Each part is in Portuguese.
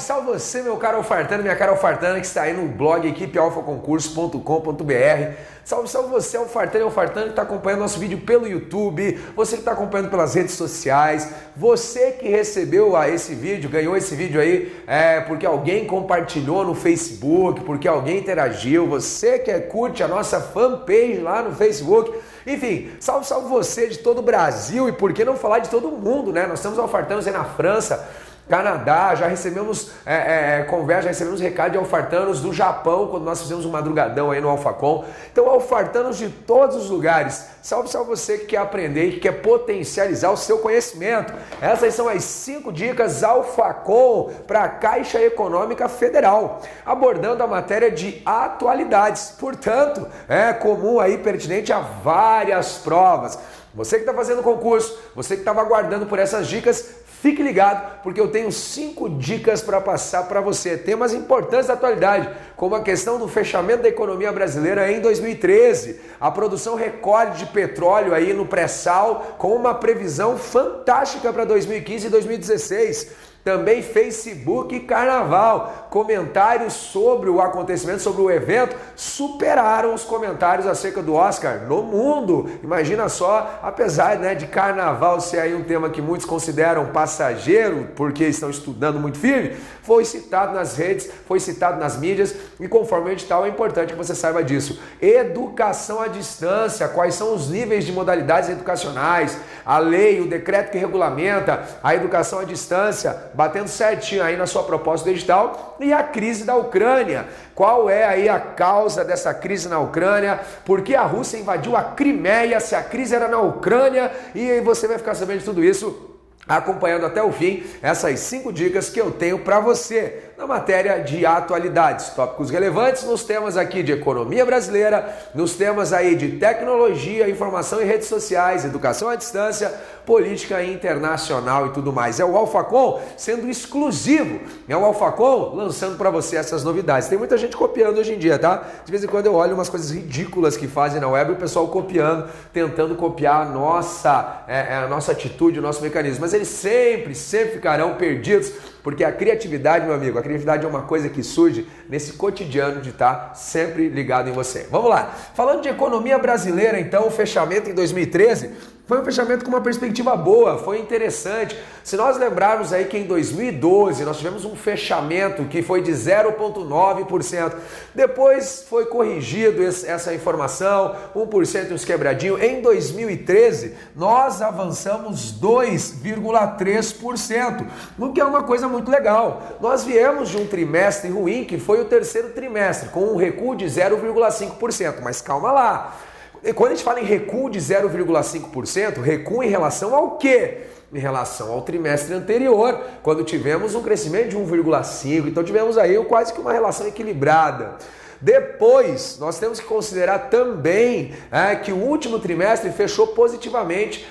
salve você, meu caro alfartano, minha cara alfartana que está aí no blog equipealfaconcurso.com.br. Salve você, alfartano e alfartana que está acompanhando nosso vídeo pelo YouTube, você que está acompanhando pelas redes sociais, você que recebeu esse vídeo, ganhou esse vídeo aí porque alguém compartilhou no Facebook, porque alguém interagiu, você que curte a nossa fanpage lá no Facebook. Enfim, salve você de todo o Brasil e por que não falar de todo mundo, né? Nós temos alfartanos aí na França, Canadá, já recebemos conversa, já recebemos recado de alfartanos do Japão, quando nós fizemos um madrugadão aí no Alfacom. Então, alfartanos de todos os lugares, salve você que quer aprender e que quer potencializar o seu conhecimento. Essas são as 5 dicas Alfacom para a Caixa Econômica Federal, abordando a matéria de atualidades, portanto, é comum aí, pertinente a várias provas. Você que está fazendo concurso, você que estava aguardando por essas dicas, fique ligado, porque eu tenho 5 dicas para passar para você. Temas importantes da atualidade, como a questão do fechamento da economia brasileira em 2013, a produção recorde de petróleo aí no pré-sal, com uma previsão fantástica para 2015 e 2016. Também Facebook e Carnaval. Comentários sobre o acontecimento, sobre o evento, superaram os comentários acerca do Oscar no mundo. Imagina só, apesar de Carnaval ser aí um tema que muitos consideram passageiro, porque estão estudando muito firme, foi citado nas redes, foi citado nas mídias e conforme o edital é importante que você saiba disso. Educação à distância, quais são os níveis de modalidades educacionais, a lei, o decreto que regulamenta a educação à distância, batendo certinho aí na sua proposta do edital, e a crise da Ucrânia. Qual é aí a causa dessa crise na Ucrânia? Por que a Rússia invadiu a Crimeia, se a crise era na Ucrânia? E aí você vai ficar sabendo de tudo isso acompanhando até o fim essas 5 dicas que eu tenho para você na matéria de atualidades, tópicos relevantes nos temas aqui de economia brasileira, nos temas aí de tecnologia, informação em redes sociais, educação à distância, política internacional e tudo mais. É o Alfacom sendo exclusivo, é o Alfacom lançando para você essas novidades. Tem muita gente copiando hoje em dia, tá? De vez em quando eu olho umas coisas ridículas que fazem na web, o pessoal copiando, tentando copiar a nossa atitude, o nosso mecanismo, mas eles sempre ficarão perdidos, porque a criatividade, meu amigo, a criatividade é uma coisa que surge nesse cotidiano de estar sempre ligado em você. Vamos lá. Falando de economia brasileira, então, o fechamento em 2013 foi um fechamento com uma perspectiva boa, foi interessante. Se nós lembrarmos aí que em 2012 nós tivemos um fechamento que foi de 0,9%. Depois foi corrigido essa informação, 1% e uns quebradinhos. Em 2013 nós avançamos 2,3%, o que é uma coisa muito legal. Nós viemos de um trimestre ruim, que foi o terceiro trimestre, com um recuo de 0,5%. Mas calma lá. Quando a gente fala em recuo de 0,5%, recuo em relação ao quê? Em relação ao trimestre anterior, quando tivemos um crescimento de 1,5%, então tivemos aí quase que uma relação equilibrada. Depois, nós temos que considerar também que o último trimestre fechou positivamente,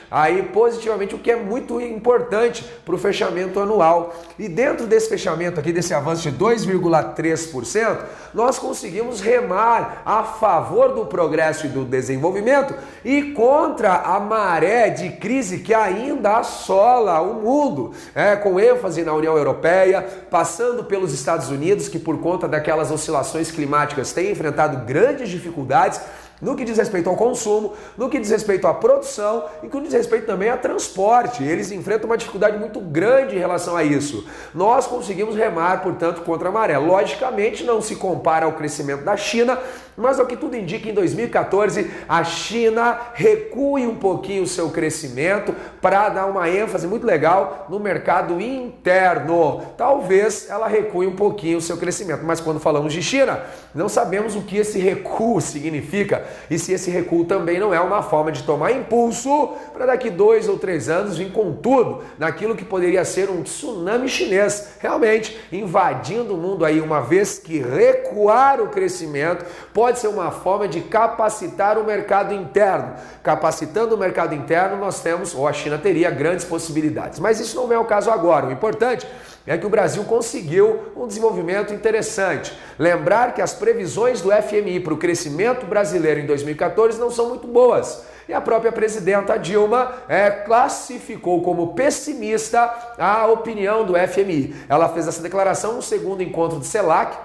o que é muito importante para o fechamento anual. E dentro desse fechamento aqui, desse avanço de 2,3%, nós conseguimos remar a favor do progresso e do desenvolvimento e contra a maré de crise que ainda assola o mundo, com ênfase na União Europeia, passando pelos Estados Unidos, que por conta daquelas oscilações climáticas têm enfrentado grandes dificuldades no que diz respeito ao consumo, no que diz respeito à produção e no que diz respeito também a transporte. Eles enfrentam uma dificuldade muito grande em relação a isso. Nós conseguimos remar, portanto, contra a maré. Logicamente, não se compara ao crescimento da China, mas ao que tudo indica, em 2014, a China recue um pouquinho o seu crescimento para dar uma ênfase muito legal no mercado interno. Talvez ela recue um pouquinho o seu crescimento, mas quando falamos de China, não sabemos o que esse recuo significa e se esse recuo também não é uma forma de tomar impulso para daqui 2 ou 3 anos vir com tudo naquilo que poderia ser um tsunami chinês, realmente invadindo o mundo aí, uma vez que recuar o crescimento pode ser uma forma de capacitar o mercado interno. Capacitando o mercado interno, nós temos, ou a China teria, grandes possibilidades. Mas isso não é o caso agora. O importante é que o Brasil conseguiu um desenvolvimento interessante. Lembrar que as previsões do FMI para o crescimento brasileiro em 2014 não são muito boas. E a própria presidenta Dilma classificou como pessimista a opinião do FMI. Ela fez essa declaração no segundo encontro de CELAC,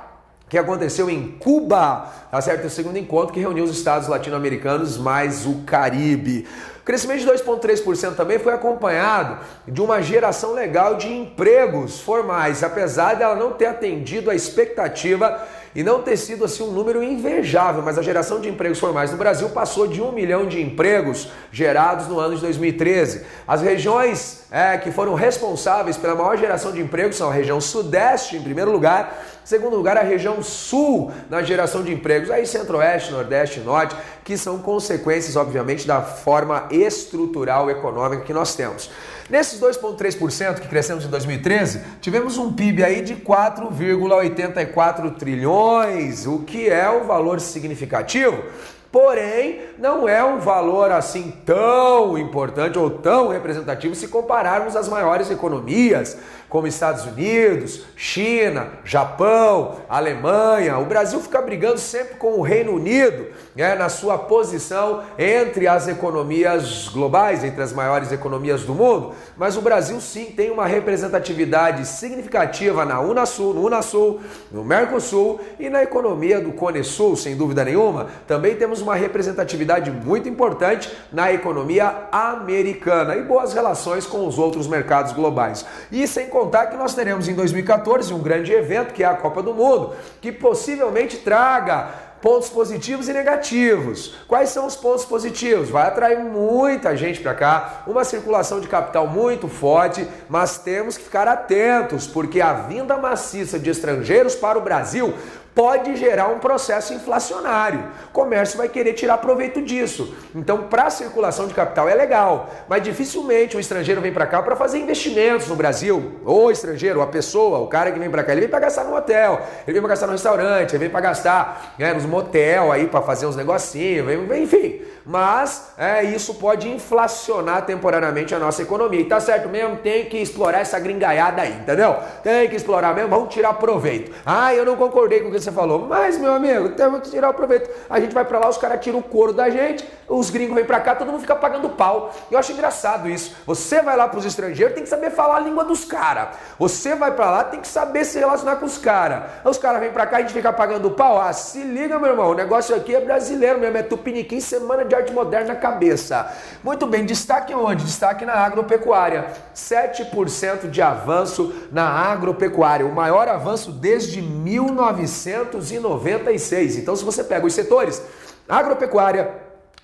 que aconteceu em Cuba, tá certo? O segundo encontro que reuniu os estados latino-americanos mais o Caribe. O crescimento de 2,3% também foi acompanhado de uma geração legal de empregos formais, apesar dela não ter atendido a expectativa e não ter sido assim um número invejável, mas a geração de empregos formais no Brasil passou de 1 milhão de empregos gerados no ano de 2013. As regiões que foram responsáveis pela maior geração de empregos são a região sudeste, em primeiro lugar, em segundo lugar a região sul na geração de empregos, aí centro-oeste, nordeste e norte, que são consequências, obviamente, da forma estrutural econômica que nós temos. Nesses 2,3% que crescemos em 2013, tivemos um PIB aí de 4,84 trilhões, o que é um valor significativo. Porém, não é um valor assim tão importante ou tão representativo se compararmos as maiores economias, como Estados Unidos, China, Japão, Alemanha. O Brasil fica brigando sempre com o Reino Unido, na sua posição entre as economias globais, entre as maiores economias do mundo, mas o Brasil sim tem uma representatividade significativa na Unasul, no Unasul, no Mercosul e na economia do Cone Sul, sem dúvida nenhuma. Também temos uma representatividade muito importante na economia americana e boas relações com os outros mercados globais. E sem contar que nós teremos em 2014 um grande evento que é a Copa do Mundo, que possivelmente traga pontos positivos e negativos. Quais são os pontos positivos? Vai atrair muita gente para cá, uma circulação de capital muito forte, mas temos que ficar atentos, porque a vinda maciça de estrangeiros para o Brasil pode gerar um processo inflacionário. O comércio vai querer tirar proveito disso. Então, para a circulação de capital é legal, mas dificilmente o estrangeiro vem para cá para fazer investimentos no Brasil. O estrangeiro, a pessoa, o cara que vem para cá, ele vem para gastar no hotel, ele vem para gastar no restaurante, ele vem para gastar nos motel aí para fazer uns negocinhos, enfim. Mas isso pode inflacionar temporariamente a nossa economia. E tá certo mesmo, tem que explorar essa gringaiada aí, entendeu? Tem que explorar mesmo, vamos tirar proveito. Eu não concordei com o que você falou, mas meu amigo, temos que tirar o proveito. A gente vai pra lá, os caras tiram o couro da gente, os gringos vêm pra cá, todo mundo fica pagando pau. Eu acho engraçado isso. Você vai lá pros estrangeiros, tem que saber falar a língua dos caras. Você vai pra lá, tem que saber se relacionar com os caras. Os caras vêm pra cá, a gente fica pagando pau. Se liga, meu irmão, o negócio aqui é brasileiro mesmo, é tupiniquim, semana de arte moderna na cabeça. Muito bem, destaque onde? Destaque na agropecuária. 7% de avanço na agropecuária, o maior avanço desde 1996. Então, se você pega os setores, agropecuária,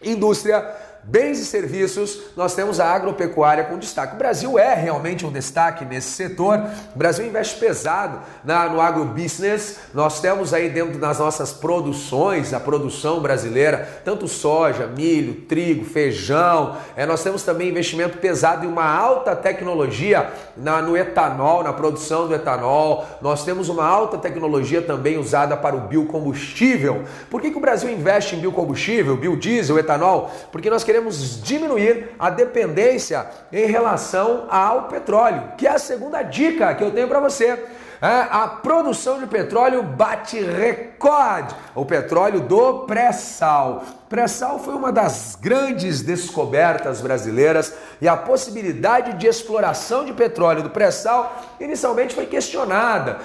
indústria, bens e serviços, nós temos a agropecuária com destaque. O Brasil é realmente um destaque nesse setor. O Brasil investe pesado no agrobusiness. Nós temos aí dentro das nossas produções, a produção brasileira, tanto soja, milho, trigo, feijão. Nós temos também investimento pesado em uma alta tecnologia no etanol, na produção do etanol. Nós temos uma alta tecnologia também usada para o biocombustível. Por que o Brasil investe em biocombustível, biodiesel, etanol? Porque nós queremos diminuir a dependência em relação ao petróleo, que é a segunda dica que eu tenho para você. A produção de petróleo bate recorde, o petróleo do pré-sal. Pré-sal foi uma das grandes descobertas brasileiras e a possibilidade de exploração de petróleo do pré-sal inicialmente foi questionada.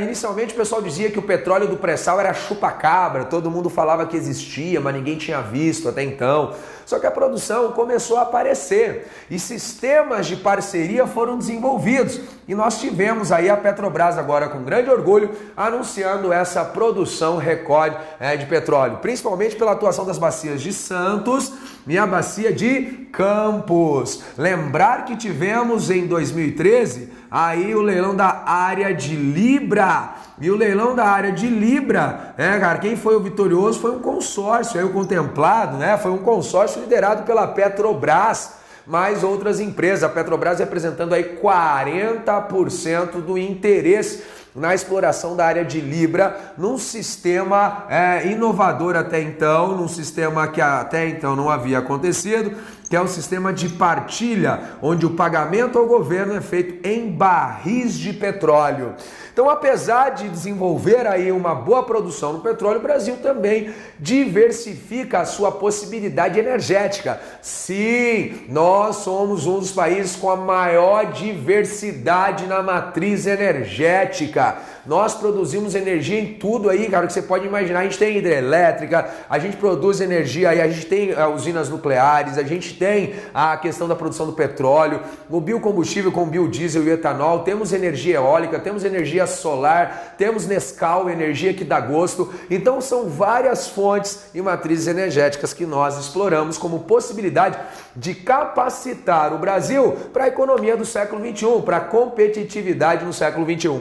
Inicialmente o pessoal dizia que o petróleo do pré-sal era chupa-cabra, todo mundo falava que existia, mas ninguém tinha visto até então. Só que a produção começou a aparecer e sistemas de parceria foram desenvolvidos. E nós tivemos aí a Petrobras agora com grande orgulho anunciando essa produção recorde de petróleo, principalmente pela atuação das bacias de Santos e a bacia de Campos. Lembrar que tivemos em 2013 aí o leilão da área de Libra. E o leilão da área de Libra, cara, quem foi o vitorioso foi um consórcio, aí o contemplado, foi um consórcio liderado pela Petrobras, mais outras empresas. A Petrobras representando aí 40% do interesse na exploração da área de Libra, num sistema inovador até então, num sistema que até então não havia acontecido, que é um sistema de partilha, onde o pagamento ao governo é feito em barris de petróleo. Então, apesar de desenvolver aí uma boa produção no petróleo, o Brasil também diversifica a sua possibilidade energética. Sim, nós somos um dos países com a maior diversidade na matriz energética. Nós produzimos energia em tudo aí, cara, que você pode imaginar. A gente tem hidrelétrica, a gente produz energia aí, a gente tem usinas nucleares, a gente tem a questão da produção do petróleo, o biocombustível com o biodiesel e o etanol, temos energia eólica, temos energia solar, temos Nescau, energia que dá gosto. Então são várias fontes e matrizes energéticas que nós exploramos como possibilidade de capacitar o Brasil para a economia do século XXI, para a competitividade no século XXI.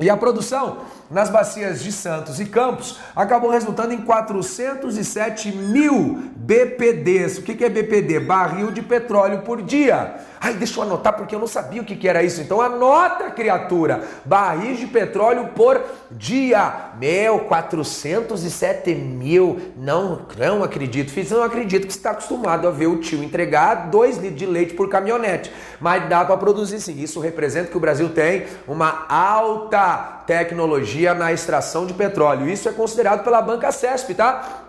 E a produção nas bacias de Santos e Campos acabou resultando em 407 mil BPDs. O que é BPD? Barril de petróleo por dia. Ai, deixa eu anotar porque eu não sabia o que era isso. Então anota, criatura. Barris de petróleo por dia. 407 mil. Não acredito. Filho, não acredito que você está acostumado a ver o tio entregar 2 litros de leite por caminhonete. Mas dá para produzir sim. Isso representa que o Brasil tem uma alta tecnologia na extração de petróleo. Isso é considerado pela banca CESP, tá?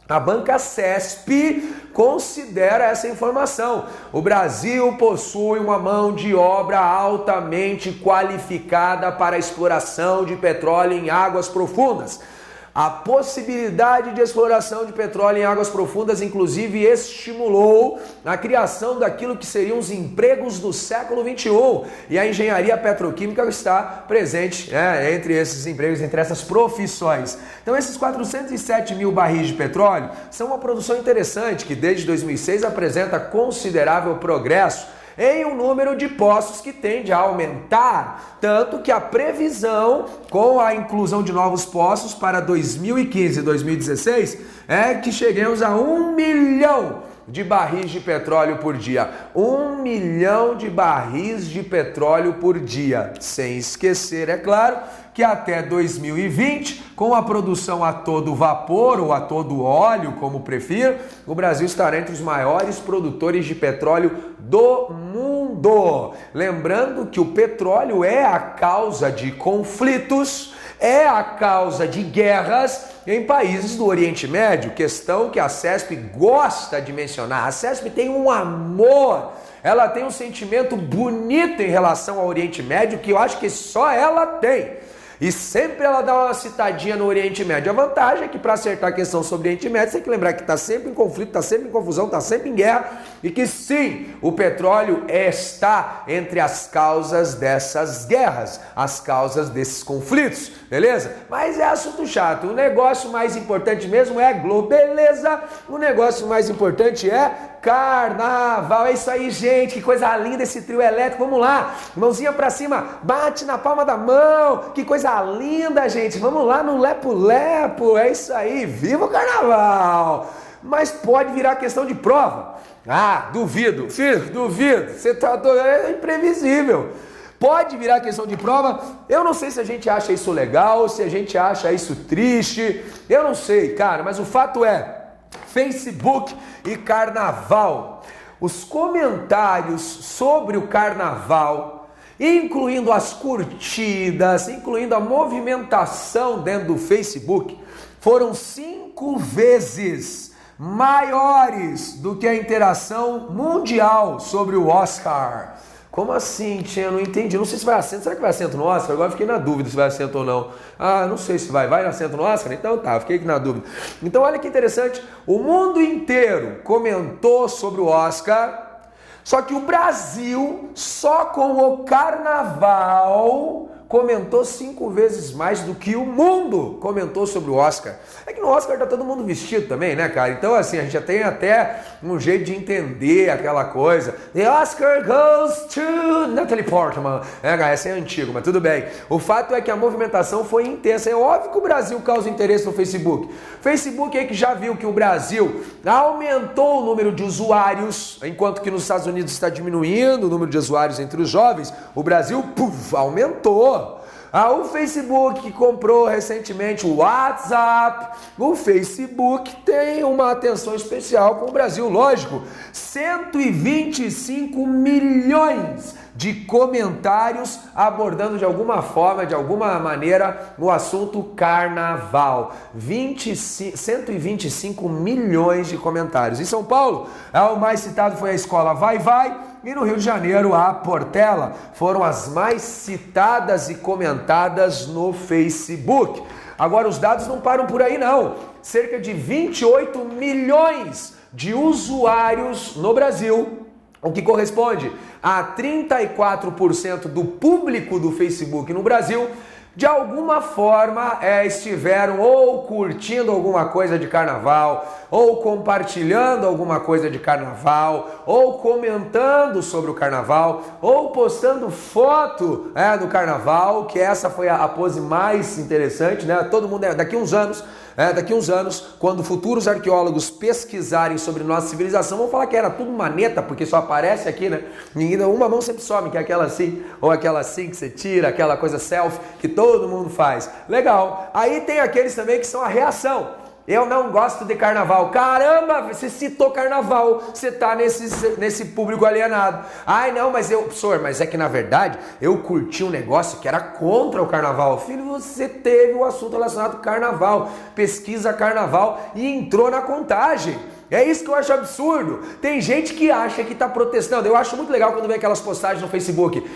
A banca CESP considera essa informação. O Brasil possui uma mão de obra altamente qualificada para a exploração de petróleo em águas profundas. A possibilidade de exploração de petróleo em águas profundas, inclusive, estimulou a criação daquilo que seriam os empregos do século XXI. E a engenharia petroquímica está presente entre esses empregos, entre essas profissões. Então, esses 407 mil barris de petróleo são uma produção interessante que, desde 2006, apresenta considerável progresso em um número de poços que tende a aumentar, tanto que a previsão com a inclusão de novos poços para 2015 e 2016 é que cheguemos a 1 milhão de barris de petróleo por dia. 1 milhão de barris de petróleo por dia. Sem esquecer, é claro, que até 2020, com a produção a todo vapor ou a todo óleo, como prefiro, o Brasil estará entre os maiores produtores de petróleo do mundo. Lembrando que o petróleo é a causa de conflitos, é a causa de guerras em países do Oriente Médio, questão que a CESP gosta de mencionar. A CESP tem um amor, ela tem um sentimento bonito em relação ao Oriente Médio, que eu acho que só ela tem. E sempre ela dá uma citadinha no Oriente Médio. A vantagem é que para acertar a questão sobre o Oriente Médio, você tem que lembrar que está sempre em conflito, está sempre em confusão, está sempre em guerra e que sim, o petróleo está entre as causas dessas guerras, as causas desses conflitos, beleza? Mas é assunto chato. O negócio mais importante mesmo é beleza? O negócio mais importante é carnaval. É isso aí, gente. Que coisa linda esse trio elétrico. Vamos lá, mãozinha pra cima, bate na palma da mão. Que coisa linda, gente. Vamos lá no lepo-lepo. É isso aí. Viva o carnaval! Mas pode virar questão de prova. Ah, duvido. Filho, duvido. Você tá doido. É imprevisível. Pode virar questão de prova. Eu não sei se a gente acha isso legal, se a gente acha isso triste. Eu não sei, cara. Mas o fato é, Facebook e carnaval. Os comentários sobre o carnaval, incluindo as curtidas, incluindo a movimentação dentro do Facebook, foram 5 vezes maiores do que a interação mundial sobre o Oscar. Como assim, tia? Eu não entendi. Não sei se vai assento. Será que vai assento no Oscar? Agora fiquei na dúvida se vai assento ou não. Ah, não sei se vai. Vai assento no Oscar? Então tá, fiquei na dúvida. Então olha que interessante. O mundo inteiro comentou sobre o Oscar, só que o Brasil, só com o carnaval, comentou 5 vezes mais do que o mundo comentou sobre o Oscar. É que no Oscar tá todo mundo vestido também, né, cara? Então, assim, a gente já tem até um jeito de entender aquela coisa. The Oscar goes to Natalie Portman. Essa é antiga, mas tudo bem. O fato é que a movimentação foi intensa. É óbvio que o Brasil causa interesse no Facebook. Facebook aí que já viu que o Brasil aumentou o número de usuários, enquanto que nos Estados Unidos está diminuindo o número de usuários entre os jovens, o Brasil, aumentou. O Facebook que comprou recentemente o WhatsApp, o Facebook tem uma atenção especial com o Brasil, lógico. 125 milhões de comentários abordando de alguma forma, de alguma maneira, o assunto carnaval. 125 milhões de comentários. Em São Paulo, o mais citado foi a escola Vai Vai, e no Rio de Janeiro, a Portela foram as mais citadas e comentadas no Facebook. Agora, os dados não param por aí, não. Cerca de 28 milhões de usuários no Brasil, o que corresponde a 34% do público do Facebook no Brasil, de alguma forma estiveram ou curtindo alguma coisa de carnaval, ou compartilhando alguma coisa de carnaval, ou comentando sobre o carnaval, ou postando foto do carnaval, que essa foi a pose mais interessante, né? Todo mundo, daqui uns anos, quando futuros arqueólogos pesquisarem sobre nossa civilização, vão falar que era tudo maneta, porque só aparece aqui, né? Uma mão sempre some, que é aquela assim, ou aquela assim que você tira, aquela coisa selfie que todo mundo faz. Legal. Aí tem aqueles também que são a reação. Eu não gosto de carnaval. Caramba, você citou carnaval, você tá nesse público alienado. Ai não, professor, mas é que na verdade eu curti um negócio que era contra o carnaval. Filho, você teve um assunto relacionado com carnaval, pesquisa carnaval e entrou na contagem. É isso que eu acho absurdo. Tem gente que acha que está protestando. Eu acho muito legal quando vem aquelas postagens no Facebook.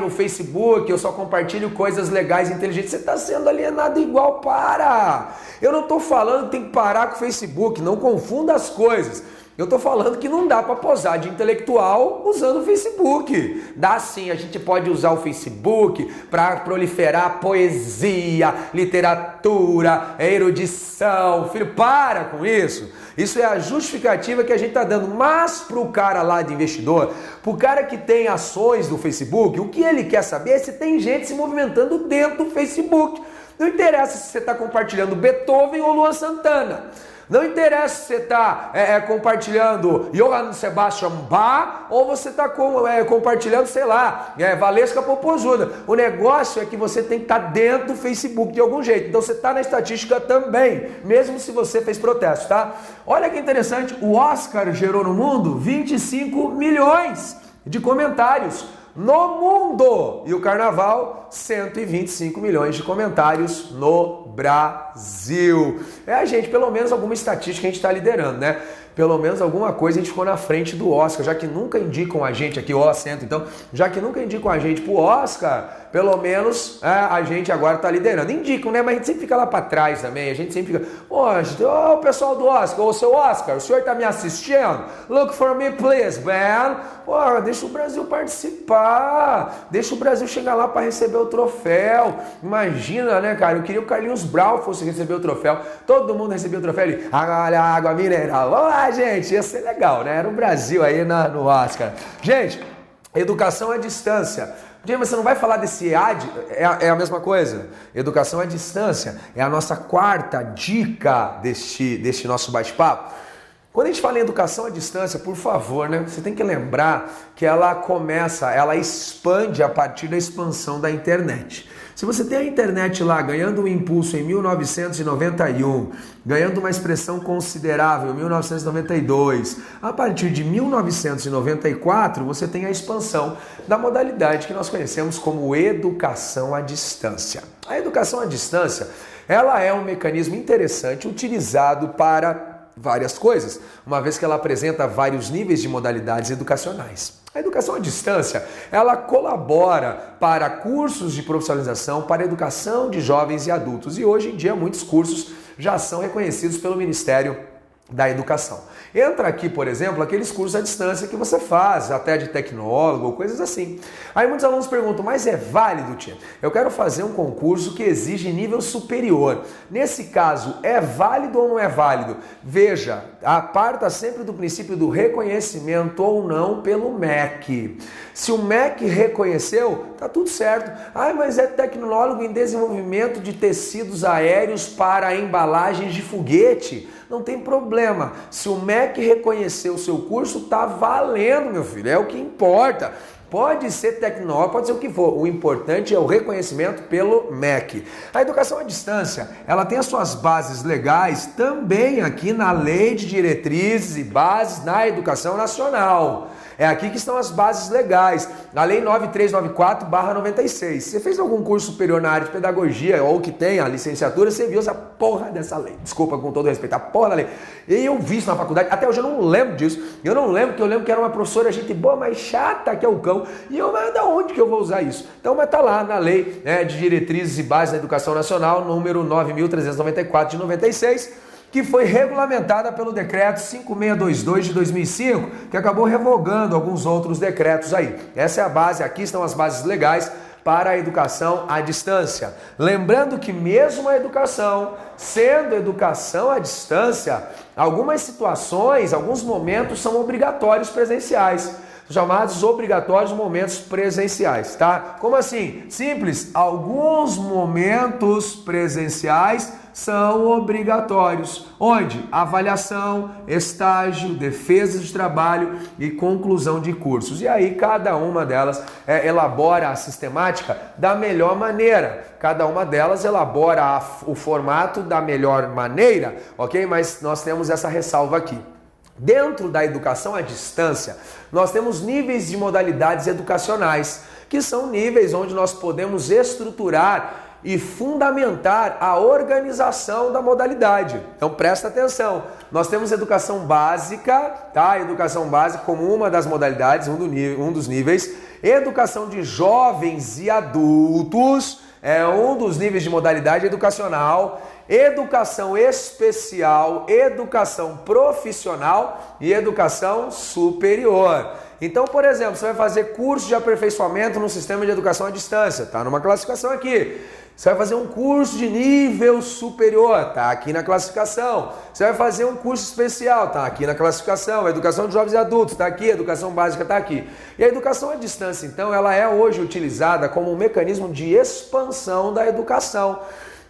No Facebook eu só compartilho coisas legais e inteligentes. Você está sendo alienado igual, para! Eu não estou falando que tem que parar com o Facebook, não confunda as coisas. Eu estou falando que não dá para posar de intelectual usando o Facebook. Dá sim, a gente pode usar o Facebook para proliferar poesia, literatura, erudição. Filho, para com isso. Isso é a justificativa que a gente está dando. Mas para o cara lá de investidor, para o cara que tem ações do Facebook, o que ele quer saber é se tem gente se movimentando dentro do Facebook. Não interessa se você está compartilhando Beethoven ou Luan Santana. Não interessa se você está compartilhando Johann Sebastian Bach ou você está compartilhando, sei lá, Valesca Popozuda. O negócio é que você tem que estar dentro do Facebook de algum jeito. Então você está na estatística também, mesmo se você fez protesto, tá? Olha que interessante, o Oscar gerou no mundo 25 milhões de comentários. No mundo! E o carnaval, 125 milhões de comentários no Brasil. Gente, pelo menos alguma estatística a gente está liderando, né? Pelo menos alguma coisa a gente ficou na frente do Oscar, já que nunca indicam a gente aqui, então, já que nunca indicam a gente pro Oscar, pelo menos a gente agora tá liderando. Indicam, né? Mas a gente sempre fica lá para trás também, a gente sempre fica, o pessoal do Oscar, ô seu Oscar, o senhor tá me assistindo? Look for me, please, man. Deixa o Brasil participar, deixa o Brasil chegar lá para receber o troféu. Imagina, né, cara? Eu queria que o Carlinhos Brau fosse receber o troféu, todo mundo recebia o troféu ali, olha a água mineral, vamos lá, gente, ia ser legal, né? Era o Brasil aí no Oscar. Gente, educação à distância. Mas você não vai falar desse EAD? É a mesma coisa. Educação à distância é a nossa quarta dica deste nosso bate-papo. Quando a gente fala em educação à distância, por favor, né? Você tem que lembrar que ela expande a partir da expansão da internet. Se você tem a internet lá ganhando um impulso em 1991, ganhando uma expressão considerável em 1992, a partir de 1994 você tem a expansão da modalidade que nós conhecemos como educação à distância. A educação à distância, ela é um mecanismo interessante utilizado para várias coisas, uma vez que ela apresenta vários níveis de modalidades educacionais. A educação à distância, ela colabora para cursos de profissionalização para a educação de jovens e adultos. E hoje em dia muitos cursos já são reconhecidos pelo Ministério da Educação. Entra aqui, por exemplo, aqueles cursos à distância que você faz, até de tecnólogo ou coisas assim. Aí muitos alunos perguntam, mas é válido, tia? Eu quero fazer um concurso que exige nível superior. Nesse caso, é válido ou não é válido? Veja, parta sempre do princípio do reconhecimento ou não pelo MEC. Se o MEC reconheceu, tá tudo certo. Mas é tecnólogo em desenvolvimento de tecidos aéreos para embalagens de foguete. Não tem problema. Se o MEC reconheceu o seu curso, tá valendo, meu filho. É o que importa. Pode ser tecnológico, pode ser o que for. O importante é o reconhecimento pelo MEC. A educação à distância, ela tem as suas bases legais também aqui na Lei de Diretrizes e Bases na Educação Nacional. É aqui que estão as bases legais. A Lei 9394/96. Você fez algum curso superior na área de pedagogia ou que tenha a licenciatura, você viu essa porra dessa lei. Desculpa, com todo respeito, a porra da lei. E eu vi isso na faculdade, até hoje eu não lembro disso. Eu não lembro, porque eu lembro que era uma professora, gente boa, mas chata que é o cão. E eu, mas da onde que eu vou usar isso? Então, mas tá lá na Lei, né, de Diretrizes e Bases da Educação Nacional, número 9.394 de 96, que foi regulamentada pelo decreto 5622 de 2005, que acabou revogando alguns outros decretos aí. Essa é a base, aqui estão as bases legais para a educação à distância. Lembrando que mesmo a educação, sendo educação à distância, algumas situações, alguns momentos são obrigatórios presenciais. Chamados obrigatórios momentos presenciais, tá? Como assim? Simples, alguns momentos presenciais são obrigatórios. Onde? Avaliação, estágio, defesa de trabalho e conclusão de cursos. E aí cada uma delas elabora a sistemática da melhor maneira. Cada uma delas elabora o formato da melhor maneira, ok? Mas nós temos essa ressalva aqui. Dentro da educação à distância, nós temos níveis de modalidades educacionais, que são níveis onde nós podemos estruturar e fundamentar a organização da modalidade. Então presta atenção, nós temos educação básica, tá? Educação básica como uma das modalidades, um dos níveis. Educação de jovens e adultos é um dos níveis de modalidade educacional. Educação especial, educação profissional e educação superior. Então, por exemplo, você vai fazer curso de aperfeiçoamento no sistema de educação à distância, tá numa classificação aqui. Você vai fazer um curso de nível superior, tá aqui na classificação. Você vai fazer um curso especial, tá aqui na classificação. A educação de jovens e adultos, tá aqui. A educação básica tá aqui. E a educação à distância, então, ela é hoje utilizada como um mecanismo de expansão da educação,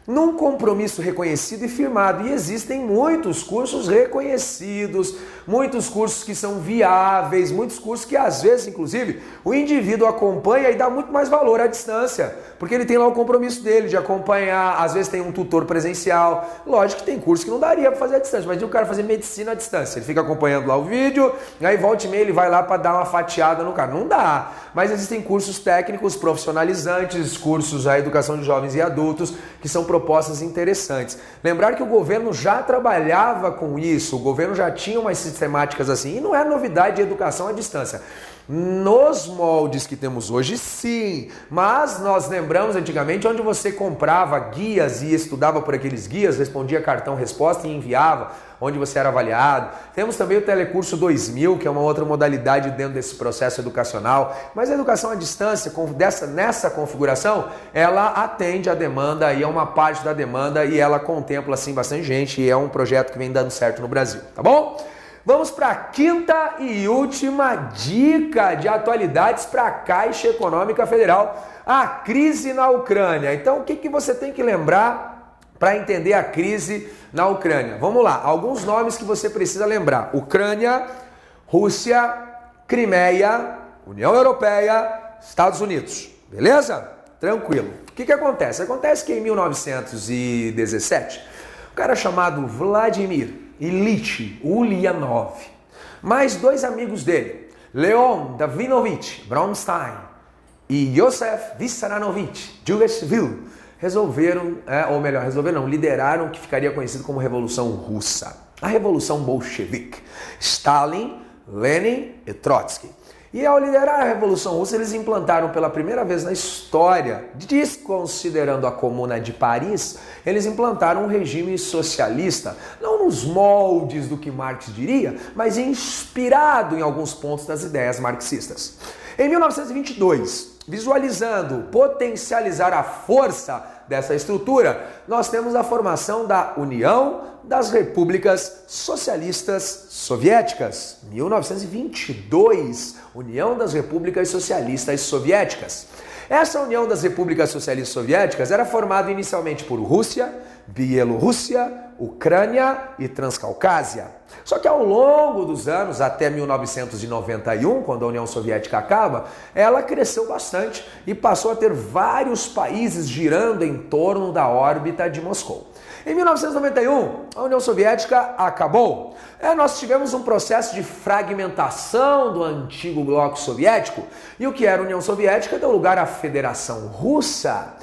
num compromisso reconhecido e firmado. E existem muitos cursos reconhecidos, muitos cursos que são viáveis, muitos cursos que às vezes, inclusive, o indivíduo acompanha e dá muito mais valor à distância, porque ele tem lá o compromisso dele de acompanhar, às vezes tem um tutor presencial. Lógico que tem curso que não daria para fazer à distância, mas o cara fazer medicina à distância, ele fica acompanhando lá o vídeo, aí volta e meia ele vai lá para dar uma fatiada no cara. Não dá, mas existem cursos técnicos profissionalizantes, cursos a educação de jovens e adultos, que são propostas interessantes. Lembrar que o governo já trabalhava com isso, o governo já tinha umas sistemáticas assim, e não é novidade de educação à distância. Nos moldes que temos hoje, sim, mas nós lembramos antigamente onde você comprava guias e estudava por aqueles guias, respondia cartão resposta e enviava, onde você era avaliado. Temos também o Telecurso 2000, que é uma outra modalidade dentro desse processo educacional, mas a educação à distância, nessa configuração, ela atende a demanda e é uma parte da demanda e ela contempla assim bastante gente e é um projeto que vem dando certo no Brasil, tá bom? Vamos para a quinta e última dica de atualidades para a Caixa Econômica Federal, a crise na Ucrânia. Então, o que você tem que lembrar para entender a crise na Ucrânia? Vamos lá, alguns nomes que você precisa lembrar: Ucrânia, Rússia, Crimeia, União Europeia, Estados Unidos. Beleza? Tranquilo. O que acontece? Acontece que em 1917, um cara chamado Vladimir Ilyich Ulyanov, mais dois amigos dele, Leon Davinovich Bronstein e Yosef Vissarionovich Djugashvili, lideraram o que ficaria conhecido como Revolução Russa, a Revolução Bolchevique. Stalin, Lenin e Trotsky. E ao liderar a Revolução Russa, eles implantaram pela primeira vez na história, desconsiderando a Comuna de Paris, eles implantaram um regime socialista, não nos moldes do que Marx diria, mas inspirado em alguns pontos das ideias marxistas. Em 1922, visualizando potencializar a força dessa estrutura, nós temos a formação da União das Repúblicas Socialistas Soviéticas. 1922, União das Repúblicas Socialistas Soviéticas. Essa União das Repúblicas Socialistas Soviéticas era formada inicialmente por Rússia, Bielorrússia, Ucrânia e Transcaucásia. Só que ao longo dos anos, até 1991, quando a União Soviética acaba, ela cresceu bastante e passou a ter vários países girando em torno da órbita de Moscou. Em 1991, a União Soviética acabou. Nós tivemos um processo de fragmentação do antigo bloco soviético e o que era a União Soviética deu lugar à Federação Russa.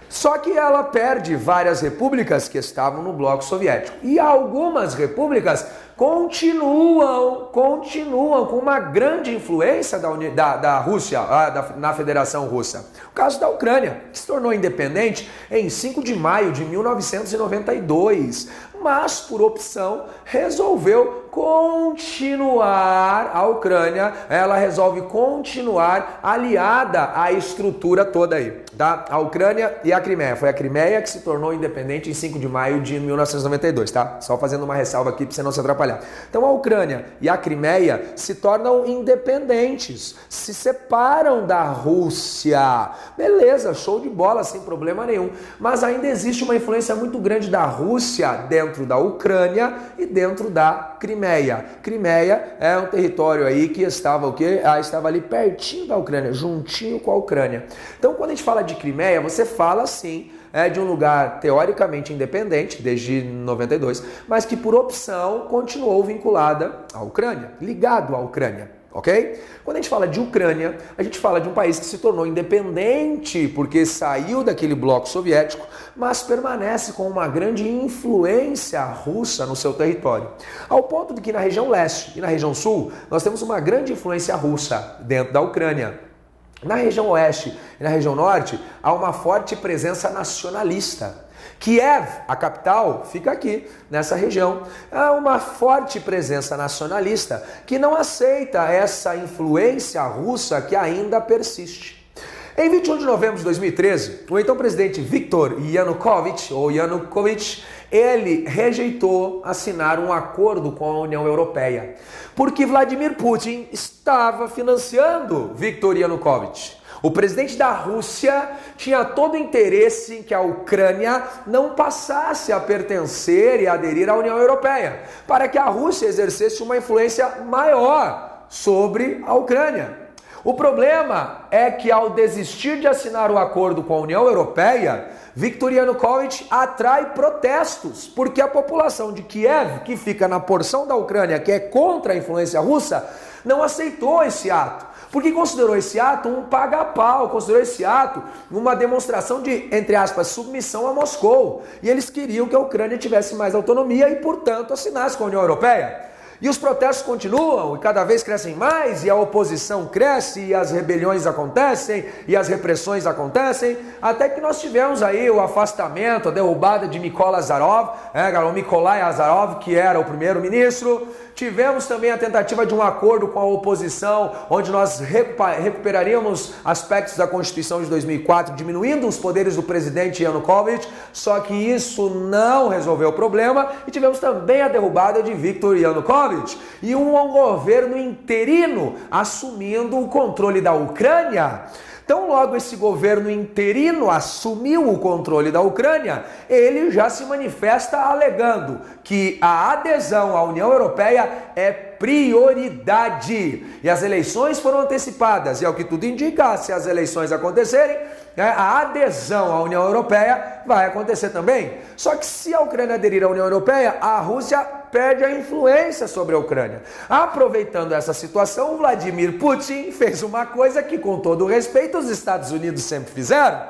Só que ela perde várias repúblicas que estavam no bloco soviético. E algumas repúblicas continuam com uma grande influência da Rússia, na Federação Russa. O caso da Ucrânia, que se tornou independente em 5 de maio de 1992, mas por opção resolveu continuar, a Ucrânia, ela resolve continuar aliada à estrutura toda aí, tá? A Ucrânia e a Crimeia. Foi a Crimeia que se tornou independente em 5 de maio de 1992, tá? Só fazendo uma ressalva aqui para você não se atrapalhar. Então a Ucrânia e a Crimeia se tornam independentes, se separam da Rússia. Beleza, show de bola, sem problema nenhum. Mas ainda existe uma influência muito grande da Rússia dentro da Ucrânia e dentro da Crimeia. Crimeia é um território aí que estava o quê? Estava ali pertinho da Ucrânia, juntinho com a Ucrânia. Então, quando a gente fala de Crimeia, você fala sim de um lugar teoricamente independente desde 92, mas que por opção continuou vinculada à Ucrânia, ligado à Ucrânia. Ok? Quando a gente fala de Ucrânia, a gente fala de um país que se tornou independente porque saiu daquele bloco soviético, mas permanece com uma grande influência russa no seu território. Ao ponto de que na região leste e na região sul, nós temos uma grande influência russa dentro da Ucrânia. Na região oeste e na região norte, há uma forte presença nacionalista. Kiev, a capital, fica aqui, nessa região. Há uma forte presença nacionalista que não aceita essa influência russa que ainda persiste. Em 21 de novembro de 2013, o então presidente Viktor Yanukovych, ele rejeitou assinar um acordo com a União Europeia, porque Vladimir Putin estava financiando Viktor Yanukovych. O presidente da Rússia tinha todo o interesse em que a Ucrânia não passasse a pertencer e aderir à União Europeia, para que a Rússia exercesse uma influência maior sobre a Ucrânia. O problema é que ao desistir de assinar o acordo com a União Europeia, Viktor Yanukovych atrai protestos, porque a população de Kiev, que fica na porção da Ucrânia que é contra a influência russa, não aceitou esse ato. Porque considerou esse ato um paga-pau, considerou esse ato uma demonstração de, entre aspas, submissão a Moscou. E eles queriam que a Ucrânia tivesse mais autonomia e, portanto, assinasse com a União Europeia. E os protestos continuam e cada vez crescem mais, e a oposição cresce, e as rebeliões acontecem, e as repressões acontecem, até que nós tivemos aí o afastamento, a derrubada de Mykola Azarov, o Nikolai Azarov, que era o primeiro-ministro. Tivemos também a tentativa de um acordo com a oposição, onde nós recuperaríamos aspectos da Constituição de 2004, diminuindo os poderes do presidente Yanukovych, só que isso não resolveu o problema, e tivemos também a derrubada de Viktor Yanukovych e um governo interino assumindo o controle da Ucrânia. Então, logo esse governo interino assumiu o controle da Ucrânia, ele já se manifesta alegando que a adesão à União Europeia é prioridade. E as eleições foram antecipadas, e ao que tudo indica, se as eleições acontecerem, a adesão à União Europeia vai acontecer também. Só que se a Ucrânia aderir à União Europeia, a Rússia perde a influência sobre a Ucrânia. Aproveitando essa situação, Vladimir Putin fez uma coisa que, com todo o respeito, os Estados Unidos sempre fizeram.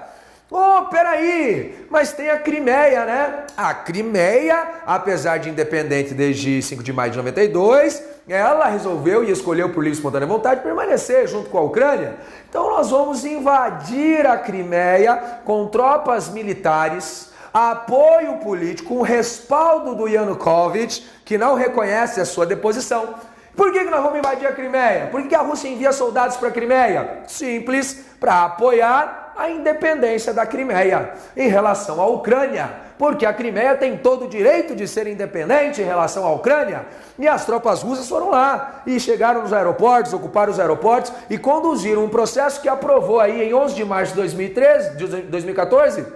Peraí, mas tem a Crimeia, né? A Crimeia, apesar de independente desde 5 de maio de 92, ela resolveu e escolheu por livre e espontânea vontade permanecer junto com a Ucrânia. Então nós vamos invadir a Crimeia com tropas militares, apoio político, um respaldo do Yanukovych, que não reconhece a sua deposição. Por que nós vamos invadir a Crimeia? Por que a Rússia envia soldados para a Crimeia? Simples, para apoiar a independência da Crimeia em relação à Ucrânia, porque a Crimeia tem todo o direito de ser independente em relação à Ucrânia, e as tropas russas foram lá e chegaram nos aeroportos, ocuparam os aeroportos e conduziram um processo que aprovou aí em 11 de março de 2014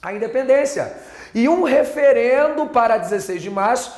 a independência. e um referendo para 16 de março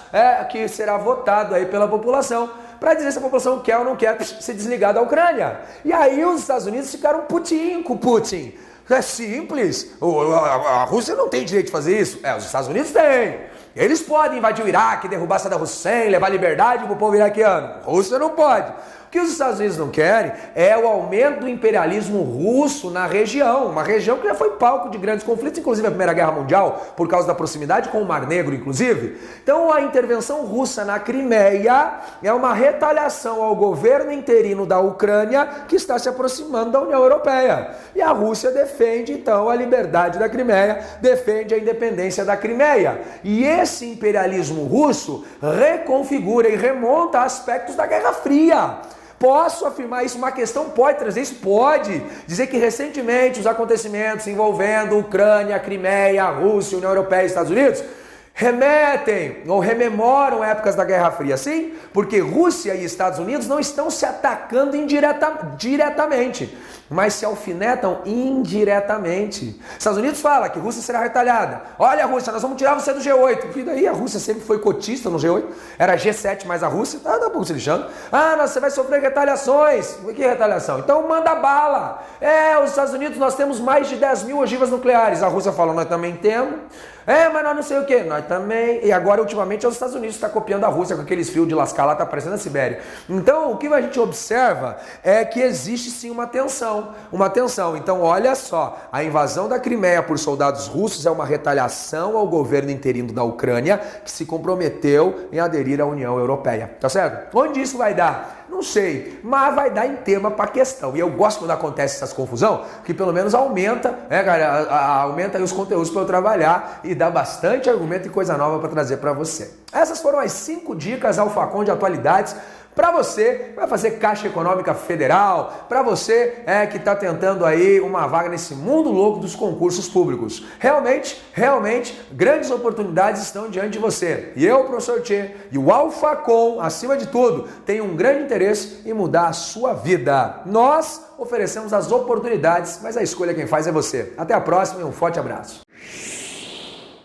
que será votado aí pela população para dizer se a população quer ou não quer se desligar da Ucrânia. E aí os Estados Unidos ficaram putinho com Putin. É simples, a Rússia não tem direito de fazer isso. Os Estados Unidos têm. Eles podem invadir o Iraque, derrubar Saddam Hussein, levar liberdade para o povo iraquiano. A Rússia não pode. O que os Estados Unidos não querem é o aumento do imperialismo russo na região, uma região que já foi palco de grandes conflitos, inclusive a Primeira Guerra Mundial, por causa da proximidade com o Mar Negro, inclusive. Então a intervenção russa na Crimeia é uma retaliação ao governo interino da Ucrânia que está se aproximando da União Europeia. E a Rússia defende então a liberdade da Crimeia, defende a independência da Crimeia. E esse imperialismo russo reconfigura e remonta aspectos da Guerra Fria. Posso afirmar isso? Uma questão pode trazer isso? Pode. Dizer que recentemente os acontecimentos envolvendo Ucrânia, Crimeia, Rússia, União Europeia e Estados Unidos remetem ou rememoram épocas da Guerra Fria, sim? Porque Rússia e Estados Unidos não estão se atacando diretamente, mas se alfinetam indiretamente. Estados Unidos fala que Rússia será retalhada. Olha, Rússia, nós vamos tirar você do G8. E daí a Rússia sempre foi cotista no G8. Era G7 mais a Rússia. Tá um pouco se lixando. Você vai sofrer retaliações. Que retaliação? Então manda bala. Os Estados Unidos, nós temos mais de 10 mil ogivas nucleares. A Rússia fala, nós também temos. Mas nós não sei o que, nós também. E agora, ultimamente, é os Estados Unidos que está copiando a Rússia com aqueles fios de lascar lá, tá parecendo a Sibéria. Então, o que a gente observa é que existe sim uma tensão. Então, olha só, a invasão da Crimeia por soldados russos é uma retaliação ao governo interino da Ucrânia que se comprometeu em aderir à União Europeia. Tá certo? Onde isso vai dar? Não sei, mas vai dar em tema para a questão. E eu gosto quando acontece essas confusão, que pelo menos aumenta, aumenta aí os conteúdos para eu trabalhar e dá bastante argumento e coisa nova para trazer para você. Essas foram as 5 dicas Alfacom de atualidades para você que vai fazer Caixa Econômica Federal, para você que está tentando aí uma vaga nesse mundo louco dos concursos públicos. Realmente, grandes oportunidades estão diante de você. E eu, professor Tchê, e o Alfacom, acima de tudo, tem um grande interesse em mudar a sua vida. Nós oferecemos as oportunidades, mas a escolha quem faz é você. Até a próxima e um forte abraço.